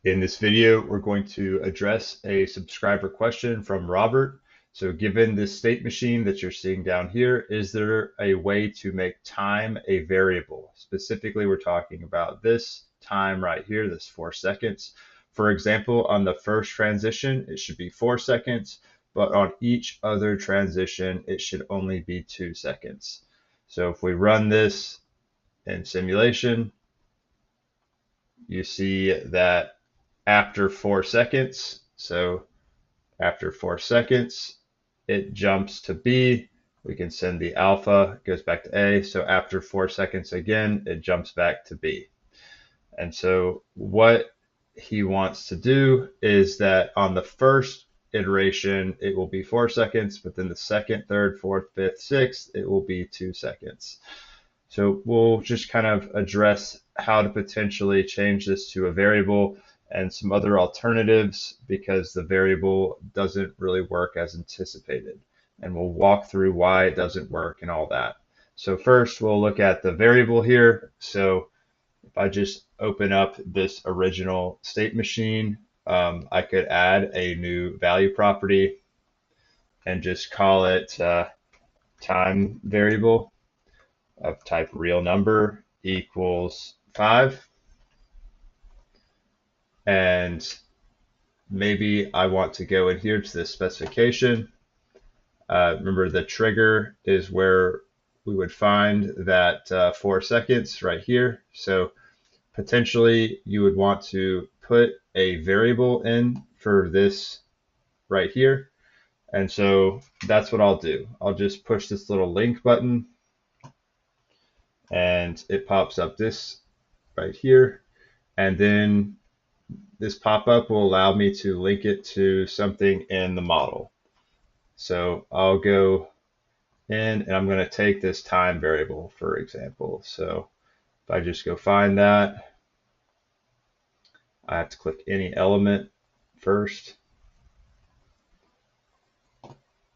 In this video, we're going to address a subscriber question from Robert. So given this state machine that you're seeing down here, is there a way to make time a variable? Specifically, we're talking about this time right here, this 4 seconds. For example, on the first transition, it should be 4 seconds, but on each other transition, it should only be 2 seconds. So if we run this in simulation, you see that after 4 seconds, so after 4 seconds, it jumps to B. We can send the alpha, it goes back to A. So after 4 seconds again, it jumps back to B. And so what he wants to do is that on the first iteration, it will be 4 seconds, but then the second, third, fourth, fifth, sixth, it will be 2 seconds. So we'll just kind of address how to potentially change this to a variable and some other alternatives because the variable doesn't really work as anticipated. And we'll walk through why it doesn't work and all that. So first we'll look at the variable here. So if I just open up this original state machine, I could add a new value property and just call it time variable of type real number equals 5. And maybe I want to go in here to the specification. Remember, the trigger is where we would find that 4 seconds right here. So potentially you would want to put a variable in for this right here. And so that's what I'll do. I'll just push this little link button and it pops up this right here. And then this pop-up will allow me to link it to something in the model. So I'll go in and I'm going to take this time variable, for example. So if I just go find that, I have to click any element first.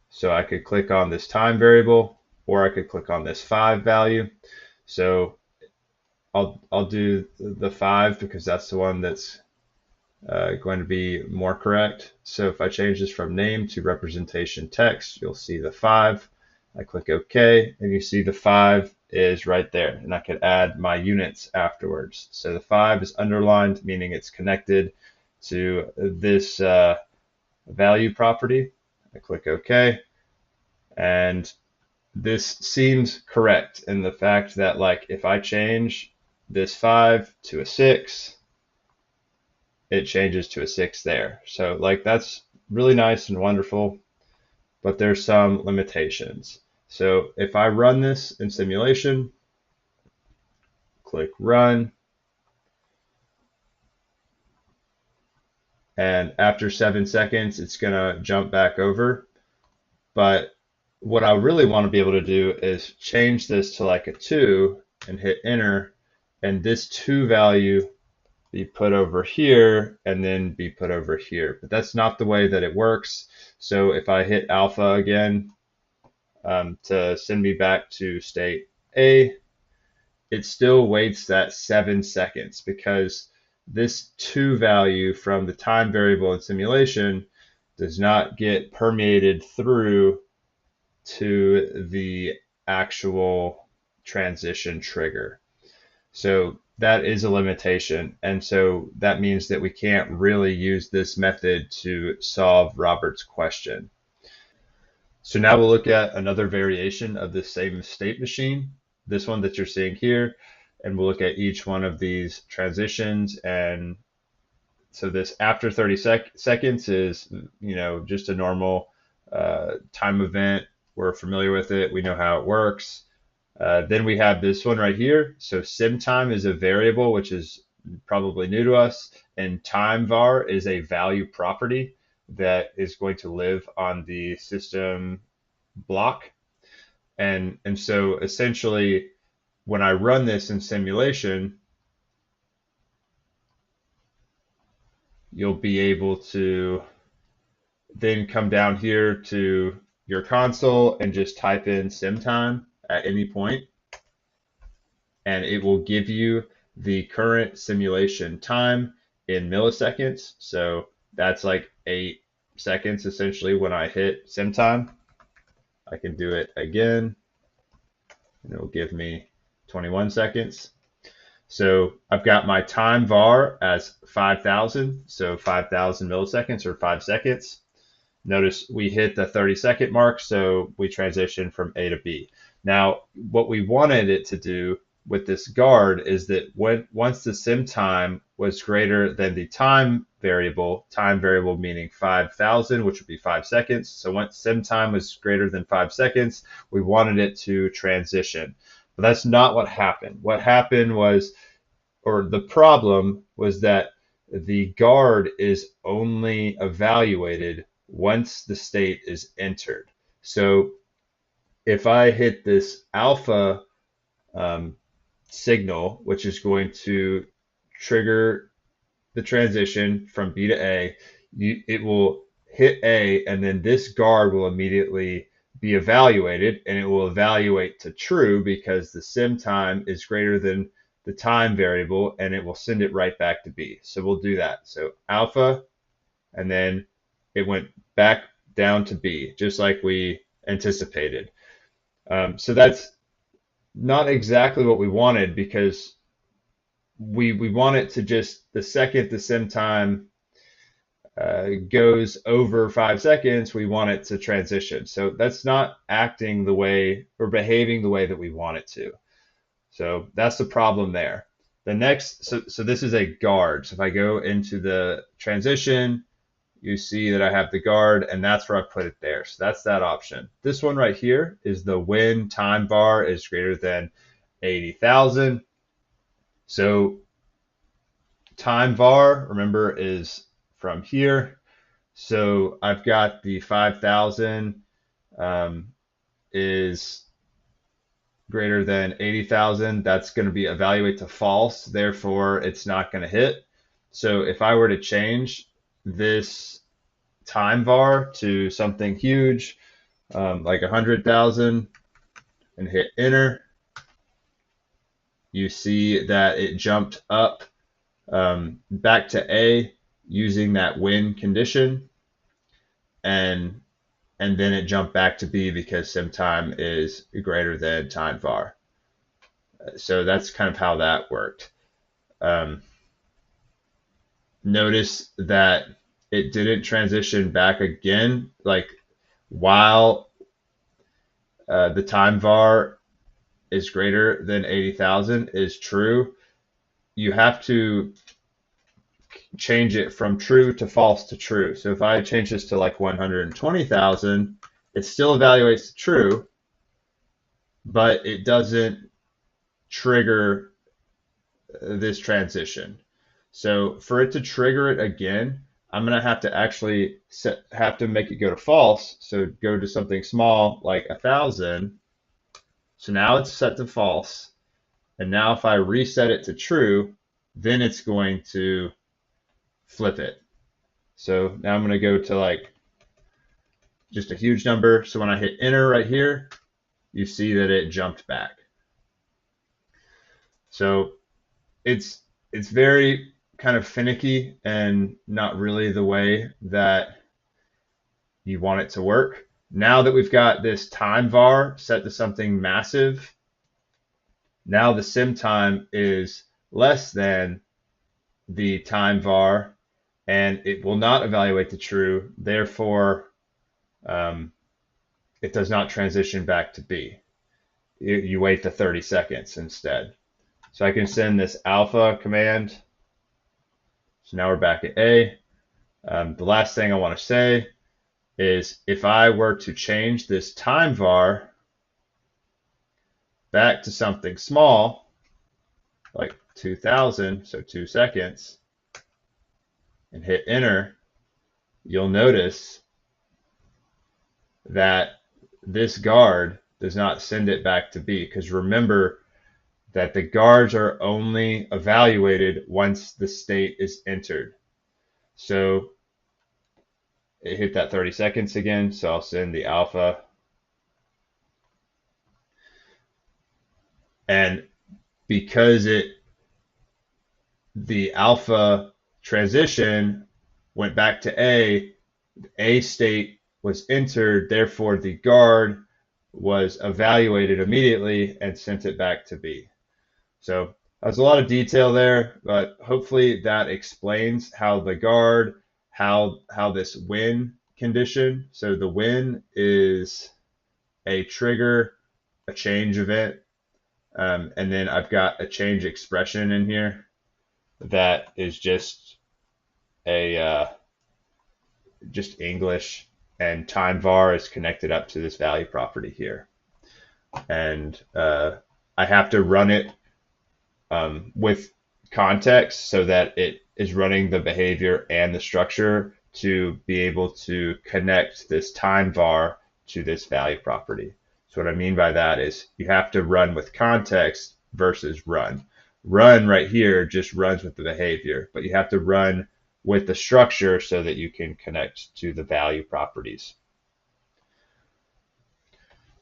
So I could click on this time variable, or I could click on this 5 value. So I'll do the 5 because that's the one that's going to be more correct. So if I change this from name to representation text, you'll see the 5. I click OK, and you see the 5 is right there. And I could add my units afterwards. So the 5 is underlined, meaning it's connected to this value property. I click OK. And this seems correct in the fact that, like, if I change this 5 to a 6, it changes to a 6 there. So like that's really nice and wonderful, but there's some limitations. So if I run this in simulation, click run, and after 7 seconds, it's gonna jump back over. But what I really want to be able to do is change this to like a 2 and hit enter, and this 2 value be put over here and then be put over here. But that's not the way that it works. So if I hit alpha again to send me back to state A, it still waits that 7 seconds because this 2 value from the time variable in simulation does not get permeated through to the actual transition trigger. So that is a limitation. And so that means that we can't really use this method to solve Robert's question. So now we'll look at another variation of the same state machine, this one that you're seeing here, and we'll look at each one of these transitions. And so this after 30 seconds is, just a normal time event. We're familiar with it. We know how it works. Then we have this one right here. So simTime is a variable, which is probably new to us, and time var is a value property that is going to live on the system block. And so essentially, when I run this in simulation, you'll be able to then come down here to your console and just type in simTime at any point, and it will give you the current simulation time in milliseconds. So that's like 8 seconds essentially when I hit simTime. I can do it again, and it will give me 21 seconds. So I've got my time var as 5,000, so 5,000 milliseconds or 5 seconds. Notice we hit the 30-second mark, so we transition from A to B. Now, what we wanted it to do with this guard is that once the sim time was greater than the time variable meaning 5,000, which would be 5 seconds. So once sim time was greater than 5 seconds, we wanted it to transition. But that's not what happened. What happened was, or the problem was, that the guard is only evaluated once the state is entered. So if I hit this alpha signal, which is going to trigger the transition from B to A, it will hit A, and then this guard will immediately be evaluated, and it will evaluate to true because the sim time is greater than the time variable, and it will send it right back to B. So we'll do that. So alpha, and then it went back down to B, just like we anticipated. So that's not exactly what we wanted, because we want it to just, the second the sim time goes over 5 seconds, we want it to transition. So that's not acting the way or behaving the way that we want it to. So that's the problem there. The next, so this is a guard. So if I go into the transition, you see that I have the guard, and that's where I put it there. So that's that option. This one right here is the when time var is greater than 80,000. So time var, remember, is from here. So I've got the 5,000 is greater than 80,000. That's going to be evaluate to false. Therefore, it's not going to hit. So if I were to change this time var to something huge, like 100,000, and hit enter, you see that it jumped up back to A using that when condition, and then it jumped back to B because sim time is greater than time var. So that's kind of how that worked. Notice that it didn't transition back again, like while the time var is greater than 80,000 is true. You have to change it from true to false to true. So if I change this to like 120,000, it still evaluates to true, but it doesn't trigger this transition. So for it to trigger it again, I'm going to have to actually have to make it go to false. So go to something small like 1,000. So now it's set to false. And now if I reset it to true, then it's going to flip it. So now I'm going to go to like just a huge number. So when I hit enter right here, you see that it jumped back. So it's very kind of finicky and not really the way that you want it to work. Now that we've got this time var set to something massive, now the sim time is less than the time var, and it will not evaluate to true. Therefore, it does not transition back to B. You wait the 30 seconds instead. So I can send this alpha command. So now we're back at A. The last thing I want to say is if I were to change this time var back to something small, like 2,000, so 2 seconds, and hit enter, you'll notice that this guard does not send it back to B, because remember that the guards are only evaluated once the state is entered. So it hit that 30 seconds again, so I'll send the alpha. And because the alpha transition went back to A state was entered, therefore the guard was evaluated immediately and sent it back to B. So there's a lot of detail there, but hopefully that explains how the guard, how this when condition. So the when is a trigger, a change event, and then I've got a change expression in here that is just a just English, and time var is connected up to this value property here, and I have to run it with context so that it is running the behavior and the structure to be able to connect this time var to this value property. So what I mean by that is you have to run with context versus run. Run right here just runs with the behavior, but you have to run with the structure so that you can connect to the value properties.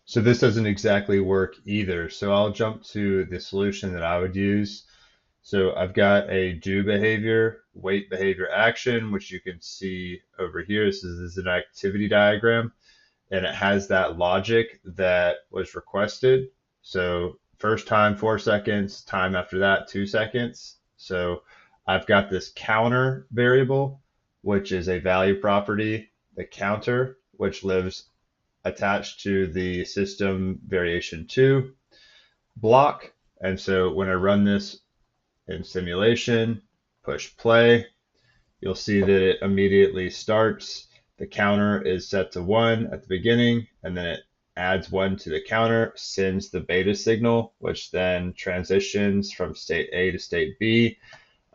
So this doesn't exactly work either. So I'll jump to the solution that I would use. So I've got a do behavior, wait behavior action, which you can see over here. This is an activity diagram, and it has that logic that was requested. So first time 4 seconds, time after that 2 seconds. So I've got this counter variable, which is a value property, the counter, which lives attached to the system variation 2 block. And so when I run this in simulation, push play, you'll see that it immediately starts. The counter is set to 1 at the beginning, and then it adds 1 to the counter, sends the beta signal, which then transitions from state A to state B,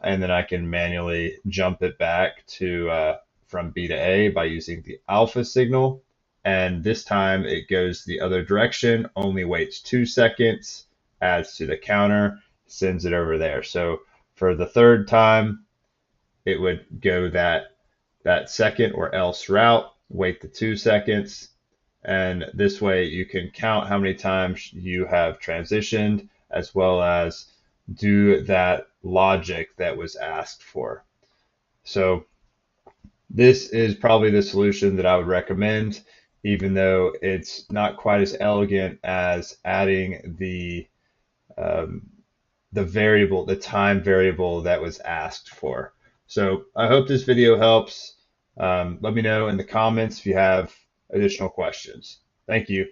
and then I can manually jump it back to from B to A by using the alpha signal. And this time it goes the other direction, only waits 2 seconds, adds to the counter, sends it over there. So for the third time, it would go that second or else route, wait the 2 seconds, and this way you can count how many times you have transitioned as well as do that logic that was asked for. So this is probably the solution that I would recommend, even though it's not quite as elegant as adding the variable, the time variable that was asked for. So I hope this video helps. Let me know in the comments if you have additional questions. Thank you.